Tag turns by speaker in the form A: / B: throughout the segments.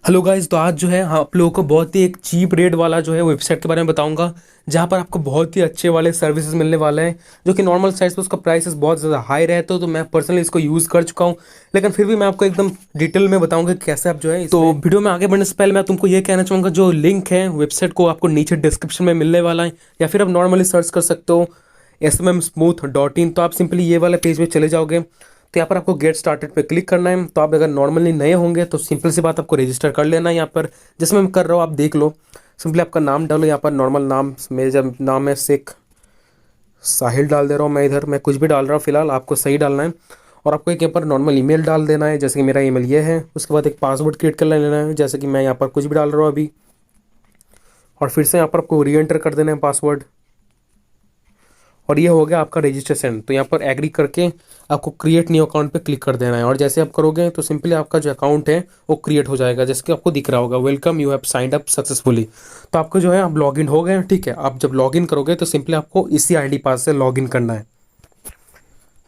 A: Hello guys. तो आज जो है आप लोगों को बहुत ही एक चीप रेट वाला जो है वेबसाइट के बारे में बताऊंगा, जहां पर आपको बहुत ही अच्छे वाले सर्विसेज मिलने वाले हैं। जो कि नॉर्मल साइज पे उसका प्राइसेस बहुत ज़्यादा हाई रहते हो, तो मैं पर्सनली इसको यूज़ कर चुका हूं। लेकिन फिर भी मैं आपको एकदम डिटेल में बताऊंगा कि कैसे आप जो है तो वीडियो में आगे बढ़ने से पहले मैं तुमको ये कहना चाहूँगा, जो लिंक है वेबसाइट को आपको नीचे डिस्क्रिप्शन में मिलने वाला है, या फिर आप नॉर्मली सर्च कर सकते हो SMMsmooth.in। तो आप सिंपली ये वाले पेज पे चले जाओगे, तो यहाँ पर आपको गेट स्टार्टेड पे क्लिक करना है। तो आप अगर नॉर्मली नए होंगे तो सिंपल सी बात, आपको रजिस्टर कर लेना है। यहाँ पर जिसमें मैं कर रहा हूँ आप देख लो। सिंपली आपका नाम डालो, यहाँ पर नॉर्मल नाम, मेरे जब नाम है शेख साहिल डाल दे रहा हूँ मैं। इधर मैं कुछ भी डाल रहा हूँ फिलहाल, आपको सही डालना है। और आपको एक यहाँ पर नॉर्मल ईमेल डाल देना है, जैसे कि मेरा ईमेल ये है। उसके बाद एक पासवर्ड क्रिएट कर लेना है, जैसे कि मैं यहाँ पर कुछ भी डाल रहा हूँ अभी। और फिर से यहाँ पर आपको री एंटर कर देना है पासवर्ड। और ये हो गया आपका रजिस्ट्रेशन। तो यहाँ पर एग्री करके आपको क्रिएट न्यू अकाउंट पे क्लिक कर देना है। और जैसे आप करोगे तो सिंपली आपका जो अकाउंट है वो क्रिएट हो जाएगा, जैसे कि आपको दिख रहा होगा, welcome you have signed up successfully. तो आपको जो है आप लॉगिन हो गए, ठीक है। आप जब लॉगिन करोगे तो सिंपली आपको इसी आईडी पास से लॉगिन करना है।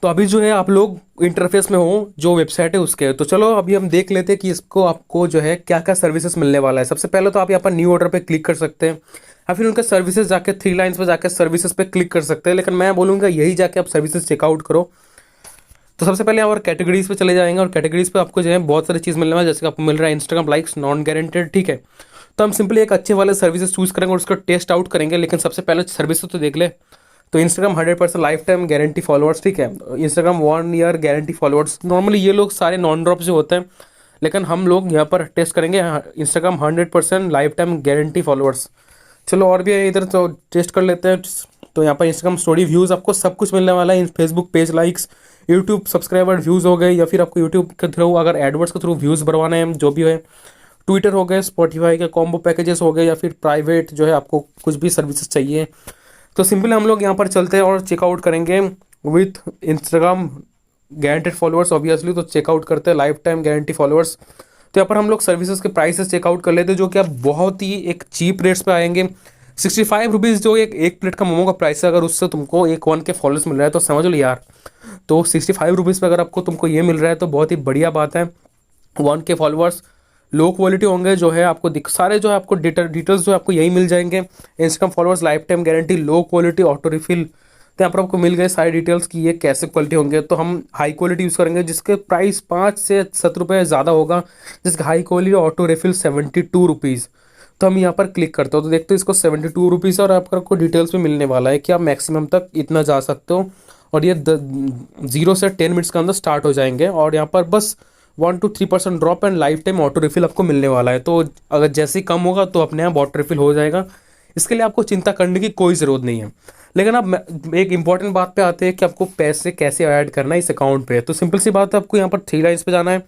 A: तो अभी जो है आप लोग इंटरफेस में हो जो वेबसाइट है उसके। तो चलो अभी हम देख लेते हैं कि इसको आपको जो है क्या क्या सर्विसेज मिलने वाला है। सबसे पहले तो आप यहाँ पर न्यू ऑर्डर पे क्लिक कर सकते हैं, या फिर उनके सर्विसेज जाके थ्री लाइन्स पे जाके सर्विसेज पे क्लिक कर सकते हैं। लेकिन मैं बोलूँगा यही जाके आप सर्विसेज चेकआउट करो। तो सबसे पहले यहाँ पर कैटेगरीज पे चले जाएंगे, और कैटेगरीज पे आपको जो है बहुत सारी चीज़ मिलने वाली है। जैसे कि आपको मिल रहा है इंस्टाग्राम लाइक्स नॉन गारंटेड, ठीक है। तो हम सिंपली एक अच्छे वाले सर्विसेज चूज करेंगे और उसका टेस्ट आउट करेंगे। लेकिन सबसे पहले सर्विस तो देख ले। तो Instagram 100% life time guarantee followers, ठीक है। Instagram 1 year guarantee followers. Normally ये लोग सारे नॉन ड्रॉप जो होते हैं, लेकिन हम लोग यहाँ पर टेस्ट करेंगे Instagram 100% life time guarantee followers. चलो और भी है इधर, तो टेस्ट कर लेते हैं। तो यहाँ पर इंस्टाग्राम स्टोरी व्यूज़, आपको सब कुछ मिलने वाला है। Facebook page likes, YouTube subscriber views हो गए, या फिर आपको यूट्यूब के थ्रू अगर एडवर्ड्स के थ्रू व्यूज़ बढ़वाने हैं जो भी है। ट्विटर हो गए, स्पॉटिफाई के कॉम्बो पैकेजेस हो गए, या फिर प्राइवेट जो है आपको कुछ भी सर्विसेज चाहिए। तो सिंपली हम लोग यहाँ पर चलते हैं और चेकआउट करेंगे with Instagram guaranteed followers obviously. तो चेकआउट करते हैं लाइफ टाइम गारंटी फॉलोअर्स। तो यहाँ पर हम लोग सर्विसेज के प्राइसेस चेकआउट कर लेते हैं, जो कि आप बहुत ही एक चीप रेट्स पे आएंगे। 65 रुपीज़ जो एक प्लेट का मोमो का प्राइस है, अगर उससे तुमको एक 1K फॉलोअर्स मिल रहा है तो समझ लो यार। तो 65 रुपीज़ पे अगर आपको तुमको ये मिल रहा है तो बहुत ही बढ़िया बात है। 1K फॉलोअर्स, लो क्वालिटी होंगे जो है आपको सारे जो है आपको डिटेल्स जो है आपको यही मिल जाएंगे। Instagram followers life time guarantee, low quality, auto refill. तो यहाँ पर आपको मिल गए सारी डिटेल्स कि ये कैसे क्वालिटी होंगे। तो हम हाई क्वालिटी यूज़ करेंगे, जिसके प्राइस 5 से 7 रुपये ज़्यादा होगा। जिसका high quality auto refill 72 rupees. तो हम यहाँ पर क्लिक करते हो तो देखते हो इसको 72 रुपीज़, और आपको डिटेल्स में मिलने वाला है कि आप मैक्सिमम तक इतना जा सकते हो। और ये 0 से 10 मिनट्स के अंदर स्टार्ट हो जाएंगे। और यहाँ पर बस 1 to 3% drop and life time auto refill आपको मिलने वाला है। तो अगर जैसे ही कम होगा तो अपने आप ऑटो रिफिल हो जाएगा। इसके लिए आपको चिंता करने की कोई ज़रूरत नहीं है। लेकिन अब एक इंपॉर्टेंट बात पे आते हैं कि आपको पैसे कैसे ऐड करना है इस अकाउंट पे। तो सिंपल सी बात है, आपको यहाँ पर थ्री लाइन्स पे जाना है,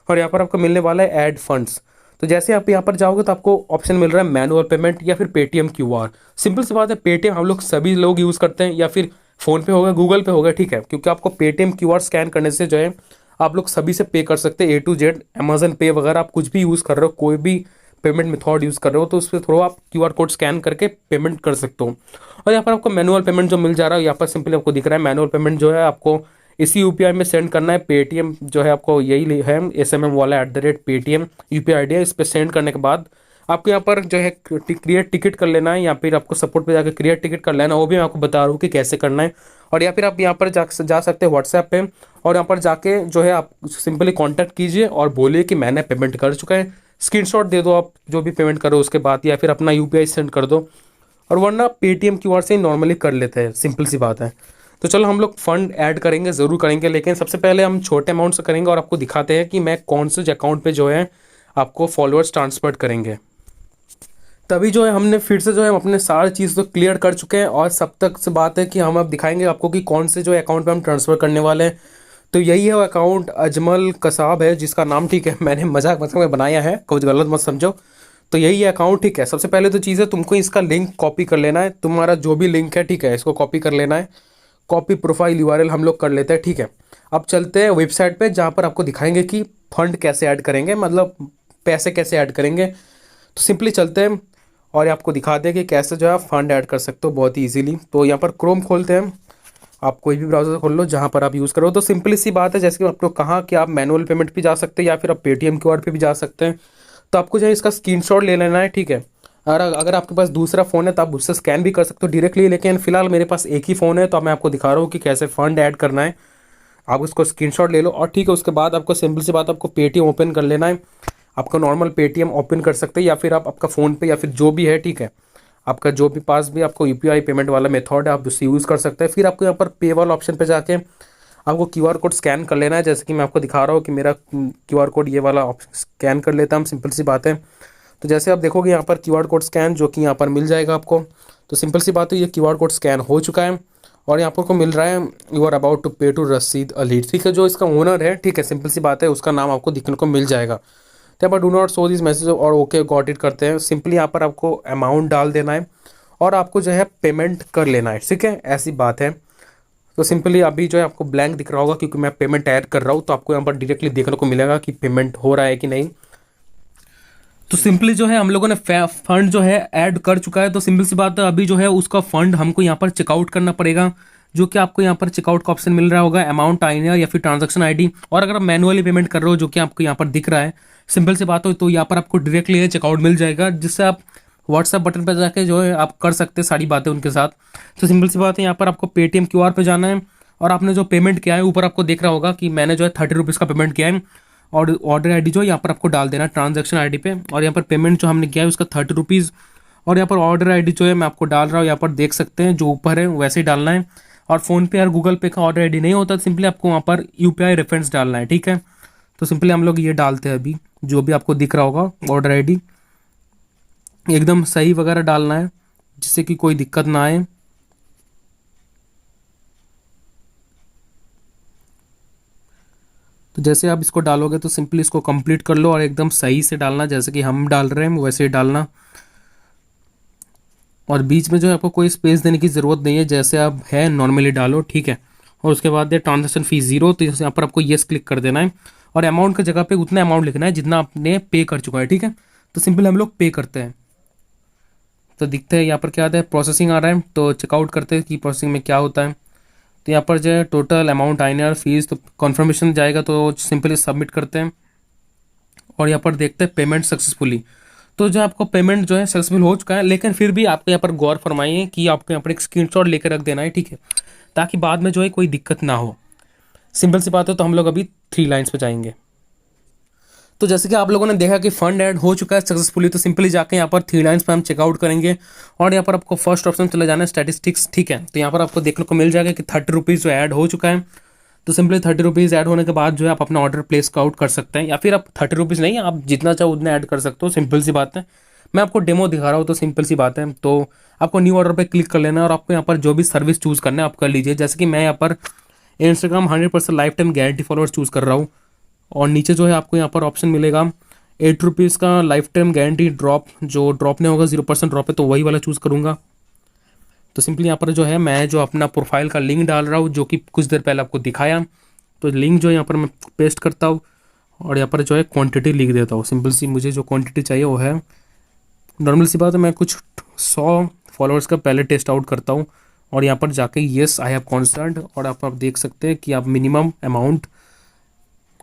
A: और यहाँ पर आपको मिलने वाला है ऐड फंड्स। तो जैसे आप यहाँ पर जाओगे तो आपको ऑप्शन मिल रहा है मैनुअल पेमेंट या फिर पेटीएम QR। सिंपल सी बात है, पेटीएम हम लोग सभी लोग यूज़ करते हैं, या फिर फ़ोन पे होगा, गूगल पे होगा, ठीक है। क्योंकि आपको पेटीएम QR स्कैन करने से जो है आप लोग सभी से पे कर सकते हैं, A to Z। अमेजन पे वगैरह आप कुछ भी यूज़ कर रहे हो, कोई भी पेमेंट मेथड यूज़ कर रहे हो, तो उस पर थ्रू आप QR कोड स्कैन करके पेमेंट कर सकते हो। और यहाँ पर आपको मैनुअल पेमेंट जो मिल जा रहा है, यहाँ पर सिंपली आपको दिख रहा है मैनुअल पेमेंट जो है आपको इसी UPI में सेंड करना है। पेटीएम जो है आपको यही है, SMM वाला @Paytm UPI ID है। इस पर सेंड करने के बाद आपको यहाँ पर जो है क्रिएट टिकट कर लेना है, या फिर आपको सपोर्ट पे जाकर क्रिएट टिकट कर लेना है। वो भी मैं आपको बता रहा हूँ कि कैसे करना है। और या फिर आप यहाँ पर जा सकते हैं व्हाट्सएप पे, और यहाँ पर जाके जो है आप सिंपली कांटेक्ट कीजिए और बोलिए कि मैंने पेमेंट कर चुका है। स्क्रीनशॉट दे दो आप जो भी पेमेंट करो उसके बाद, या फिर अपना UPI सेंड कर दो। और वरना पेटीएम QR से ही नॉर्मली कर लेते हैं, सिंपल सी बात है। तो चलो हम लोग फंड ऐड करेंगे, ज़रूर करेंगे, लेकिन सबसे पहले हम छोटे अमाउंट से करेंगे और आपको दिखाते हैं कि मैं कौन से अकाउंट पे जो है आपको फॉलोअर्स ट्रांसफर करेंगे। तभी जो है हमने फिर से जो है अपने सारी चीज़ तो क्लियर कर चुके हैं, और सब तक से बात है कि हम अब दिखाएंगे आपको कि कौन से जो अकाउंट पे हम ट्रांसफ़र करने वाले हैं। तो यही है वो अकाउंट, अजमल कसाब है जिसका नाम, ठीक है। मैंने मजाक में बनाया है, कुछ गलत मत समझो। तो यही है अकाउंट, ठीक है। सबसे पहले तो चीज़ है, तुमको इसका लिंक कॉपी कर लेना है। तुम्हारा जो भी लिंक है, ठीक है, इसको कॉपी कर लेना है। कॉपी प्रोफाइल URL हम लोग कर लेते हैं, ठीक है। अब चलते हैं वेबसाइट पे, जहाँ पर आपको दिखाएंगे कि फंड कैसे ऐड करेंगे, मतलब पैसे कैसे ऐड करेंगे। तो सिंपली चलते हैं और ये आपको दिखा दें कि कैसे जो है आप फंड ऐड कर सकते हो बहुत ही ईजिली। तो यहाँ पर क्रोम खोलते हैं, आप कोई भी ब्राउज़र खोल लो जहाँ पर आप यूज़ करो। तो सिंपली सी बात है, जैसे कि आप लोग कहाँ कि आप मैनुअल पेमेंट भी जा सकते हैं, या फिर आप पेटीएम QR पे भी जा सकते हैं। तो आपको जो है इसका स्क्रीनशॉट ले लेना है, ठीक है। और अगर आपके पास दूसरा फ़ोन है तो आप उससे स्कैन भी कर सकते हो डायरेक्टली, लेकिन फिलहाल मेरे पास एक ही फ़ोन है तो मैं आपको दिखा रहा हूँ कि कैसे फ़ंड ऐड करना है। आप उसको स्क्रीनशॉट ले लो और ठीक है, उसके बाद आपको सिंपल सी बात आपको पेटीएम ओपन कर लेना है। आपका नॉर्मल पेटीएम ओपन कर सकते हैं या फिर आप आपका फ़ोन पे या फिर जो भी है, ठीक है, आपका जो भी पास भी आपको यूपीआई पेमेंट वाला मेथड है आप उससे यूज़ कर सकते हैं। फिर आपको यहाँ पर पे वाला ऑप्शन पे जाके आपको क्यूआर कोड स्कैन कर लेना है, जैसे कि मैं आपको दिखा रहा हूँ कि मेरा क्यूआर कोड ये वाला स्कैन कर लेता हूँ, सिंपल सी बात है। तो जैसे आप देखोगे यहाँ पर क्यूआर कोड स्कैन जो कि यहाँ पर मिल जाएगा आपको, तो सिंपल सी बात है ये क्यूआर कोड स्कैन हो चुका है और यहाँ पर को मिल रहा है यू आर अबाउट टू पे टू रसीद अली, ठीक है। जो इसका ओनर है, ठीक है, सिंपल सी बात है उसका नाम आपको दिखने को मिल जाएगा। तो यहाँ पर do not show this message और ओके गॉट इट करते हैं। सिंपली यहाँ पर आपको अमाउंट डाल देना है और आपको जो है पेमेंट कर लेना है, ठीक है, ऐसी बात है। तो सिंपली अभी जो है आपको ब्लैंक दिख रहा होगा क्योंकि मैं पेमेंट ऐड कर रहा हूँ, तो आपको यहाँ पर डायरेक्टली देखने को मिलेगा कि पेमेंट हो रहा है कि नहीं। तो सिंपली जो है हम लोगों ने फंड जो है ऐड कर चुका है। तो सिंपल सी बात है अभी जो है उसका फंड हमको यहाँ पर चेकआउट करना पड़ेगा, जो कि आपको यहाँ पर चेकआउट का ऑप्शन मिल रहा होगा, अमाउंट आईएनआर या फिर ट्रांजैक्शन आईडी। और अगर आप मैनुअली पेमेंट कर रहे हो जो कि आपको यहाँ पर दिख रहा है, सिंपल सी बात हो तो यहाँ पर आपको डायरेक्टली चेकआउट मिल जाएगा, जिससे आप व्हाट्सएप बटन पर जाके जो है आप कर सकते हैं सारी बातें उनके साथ। तो सिंपल सी बात है यहाँ पर आपको पेटीएम क्यूआर पे जाना है और आपने जो पेमेंट किया है ऊपर आपको देख रहा होगा कि मैंने जो है 30 रुपीज़ का पेमेंट किया है और ऑर्डर आईडी जो है यहाँ पर आपको डाल देना ट्रांजैक्शन आईडी पे, और यहाँ पर पेमेंट जो हमने किया है उसका 30 रुपीज़। और यहाँ पर ऑर्डर आईडी जो है मैं आपको डाल रहा हूँ, यहाँ पर देख सकते हैं जो ऊपर है वैसे ही डालना है। और फ़ोनपे और गूगल पे का ऑर्डर आईडी नहीं होता, सिंपली आपको वहाँ पर यूपीआई रेफरेंस डालना है, ठीक है। तो सिंपली हम लोग ये डालते हैं अभी, जो भी आपको दिख रहा होगा ऑर्डर आईडी एकदम सही वगैरह डालना है जिससे कि कोई दिक्कत ना आए। तो जैसे आप इसको डालोगे तो सिंपली इसको कंप्लीट कर लो और एकदम सही से डालना, जैसे कि हम डाल रहे हैं वैसे ही डालना। और बीच में जो है आपको कोई स्पेस देने की ज़रूरत नहीं है, जैसे आप है नॉर्मली डालो, ठीक है। और उसके बाद ट्रांजेक्शन फ़ीस 0, तो यहाँ पर आपको येस क्लिक कर देना है और अमाउंट की जगह पे उतना अमाउंट लिखना है जितना आपने पे कर चुका है, ठीक है। तो सिंपली हम लोग पे करते हैं, तो दिखते हैं यहाँ पर क्या आता है, प्रोसेसिंग आ रहा है। तो चेकआउट करते हैं कि प्रोसेसिंग में क्या होता है। तो यहाँ पर जो है टोटल अमाउंट आईएनआर फीस, तो कन्फर्मेशन जाएगा तो सिंपली सबमिट करते हैं और यहाँ पर देखते हैं पेमेंट सक्सेसफुली। तो जो आपको पेमेंट जो है सक्सेसफुल हो चुका है, लेकिन फिर भी आपको यहाँ पर गौर फरमाइए कि आपको यहाँ पर एक स्क्रीनशॉट लेकर रख देना है, ठीक है, ताकि बाद में जो है कोई दिक्कत ना हो। सिंपल सी बात है। तो हम लोग अभी 3 लाइन्स पे जाएंगे। तो जैसे कि आप लोगों ने देखा कि फंड ऐड हो चुका है सक्सेसफुली, तो सिंपली जाके यहाँ पर 3 लाइन्स पे हम चेकआउट करेंगे और यहाँ पर आपको फर्स्ट ऑप्शन चले जाना है स्टैटिस्टिक्स, ठीक है। तो यहाँ पर आपको देखने को मिल जाएगा कि 30 रुपीज़ जो ऐड हो चुका है। तो सिंपली 30 रुपीज़ ऐड होने के बाद जो है आप अपना ऑर्डर प्लेस आउट कर सकते हैं, या फिर आप 30 रुपीज़ नहीं, आप जितना चाहो उतना ऐड कर सकते हो, सिंपल सी बात है। मैं आपको डेमो दिखा रहा हूँ तो सिंपल सी बात है। तो आपको न्यू ऑर्डर पे क्लिक कर लेना है और आपको यहाँ पर जो भी सर्विस चूज़ करना है आप कर लीजिए। जैसे कि मैं यहाँ पर Instagram 100% life time guarantee followers choose कर रहा हूँ और नीचे जो है आपको यहाँ पर ऑप्शन मिलेगा 8 रुपीज़ का लाइफ टाइम गारंटी ड्रॉप, जो ड्रॉप नहीं होगा 0% ड्रॉप है, तो वही वाला चूज़ करूँगा। तो सिंपली यहाँ पर जो है मैं जो अपना प्रोफाइल का लिंक डाल रहा हूँ जो कि कुछ देर पहले आपको दिखाया, तो लिंक जो यहाँ पर मैं पेस्ट करता हूँ और यहाँ पर जो है क्वांटिटी लिख देता हूँ। सिंपल सी मुझे जो क्वांटिटी चाहिए वो है, नॉर्मल सी बात है, मैं कुछ 100 फॉलोअर्स का पहले टेस्ट आउट करता हूँ और यहाँ पर जाके येस आई हैव कॉन्सर्न्ड, और आप देख सकते हैं कि आप मिनिमम अमाउंट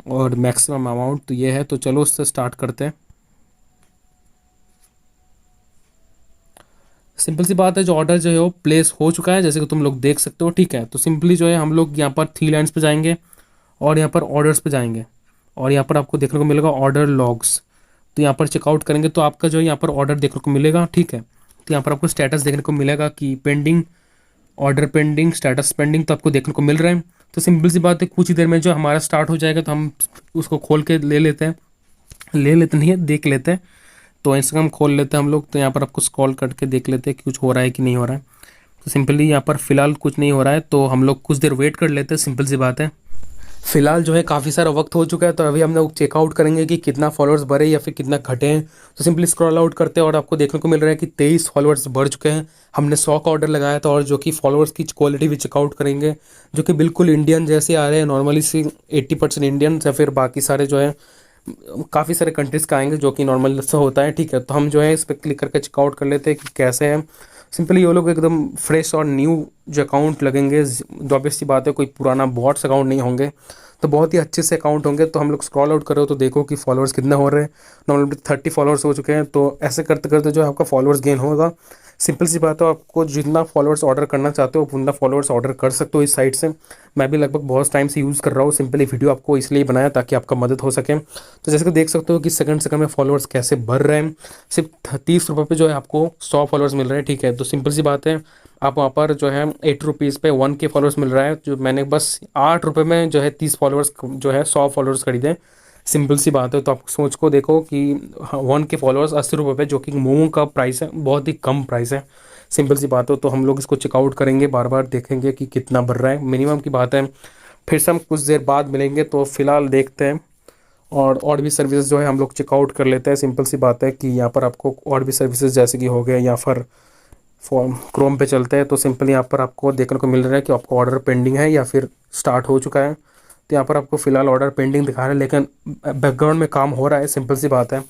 A: और मैक्सिमम अमाउंट तो ये है। तो चलो उससे स्टार्ट करते हैं। सिंपल सी बात है, जो ऑर्डर जो है वो प्लेस हो चुका है जैसे कि तुम लोग देख सकते हो, ठीक है। तो सिंपली जो है हम लोग यहाँ पर 3 लाइन्स पे जाएंगे और यहाँ पर ऑर्डर्स पे जाएंगे और यहाँ पर आपको देखने को मिलेगा ऑर्डर लॉग्स। तो यहाँ पर चेकआउट करेंगे तो आपका जो है यहाँ पर ऑर्डर देखने को मिलेगा, ठीक है। तो यहाँ पर आपको स्टेटस देखने को मिलेगा कि pending, order pending, status pending, तो आपको देखने को मिल रहा है। तो सिंपल सी बात है, कुछ ही देर में जो हमारा स्टार्ट हो जाएगा तो हम उसको खोल के ले लेते हैं, ले लेते नहीं है, देख लेते हैं। तो इंस्टाग्राम खोल लेते हैं हम लोग। तो यहाँ पर आपको स्क्रॉल करके देख लेते हैं कि कुछ हो रहा है कि नहीं हो रहा है। तो सिंपली यहाँ पर फिलहाल कुछ नहीं हो रहा है, तो हम लोग कुछ देर वेट कर लेते हैं, सिंपल सी बात है। फिलहाल जो है काफ़ी सारा वक्त हो चुका है, तो अभी हम लोग चेकआउट करेंगे कि कितना फॉलोअर्स बढ़े या फिर कितना घटे हैं। तो सिंपली स्क्रॉल आउट करते हैं और आपको देखने को मिल रहा है कि 23 फॉलोअर्स बढ़ चुके हैं। हमने 100 का ऑर्डर लगाया था और जो कि फॉलोअर्स की क्वालिटी भी चेकआउट करेंगे, जो कि बिल्कुल इंडियन जैसे आ रहे हैं, नॉर्मली से 80% इंडियन या फिर बाकी सारे जो है काफ़ी सारे कंट्रीज़ का आएंगे, जो कि नॉर्मल से होता है, ठीक है। तो हम जो है इस पर क्लिक करके चेकआउट कर लेते हैं कि कैसे हैं। सिंपली ये लोग एकदम फ्रेश और न्यू जो अकाउंट लगेंगे, जो ऑब्वियस सी बात है कोई पुराना बॉट्स अकाउंट नहीं होंगे। तो बहुत ही अच्छे से अकाउंट होंगे। तो हम लोग स्क्रॉल आउट करो तो देखो कि फॉलोअर्स कितने हो रहे हैं। नॉर्मली 30 फॉलोअर्स हो चुके हैं। तो ऐसे करते करते जो है आपका फॉलोअर्स गेन होगा। सिंपल सी बात है, आपको जितना फॉलोअर्स ऑर्डर करना चाहते हो उतना फॉलोअर्स ऑर्डर कर सकते हो इस साइट से। मैं भी लगभग बहुत टाइम से यूज़ कर रहा हूँ। सिंपली वीडियो आपको इसलिए बनाया ताकि आपका मदद हो सके। तो जैसे कि देख सकते हो कि सेकंड सेकंड में फॉलोअर्स कैसे बढ़ रहे हैं। सिर्फ 30 रुपये पे जो है आपको 100 फॉलोअर्स मिल रहे हैं। ठीक है, तो सिंपल सी बात है, आप वहाँ पर जो है 80 रुपीज़ पे 1K फॉलोअर्स मिल रहा है। जो मैंने बस 8 रुपये में जो है 30 फॉलोअर्स जो है 100 फॉलोअर्स खरीदे। सिंपल सी बात है। तो आप सोच को देखो कि 1K फॉलोअर्स 80 रुपये पे, जो कि मोमो का प्राइस है, बहुत ही कम प्राइस है। सिंपल सी बात हो। तो हम लोग इसको चेकआउट करेंगे, बार बार देखेंगे कि कितना बढ़ रहा है। मिनिमम की बात है। फिर से हम कुछ देर बाद मिलेंगे। तो फिलहाल देखते हैं और भी सर्विसेज जो है हम लोग चेकआउट कर लेते हैं। सिंपल सी बात है कि यहाँ पर आपको और भी सर्विसेज जैसे कि हो गए, या फिर फॉर्म क्रोम पे चलते हैं तो सिंपल यहाँ पर आपको देखने को मिल रहा है कि आपका ऑर्डर पेंडिंग है या फिर स्टार्ट हो चुका है। तो यहाँ पर आपको फिलहाल ऑर्डर पेंडिंग दिखा रहा है, लेकिन बैकग्राउंड में काम हो रहा है। सिंपल सी बात है।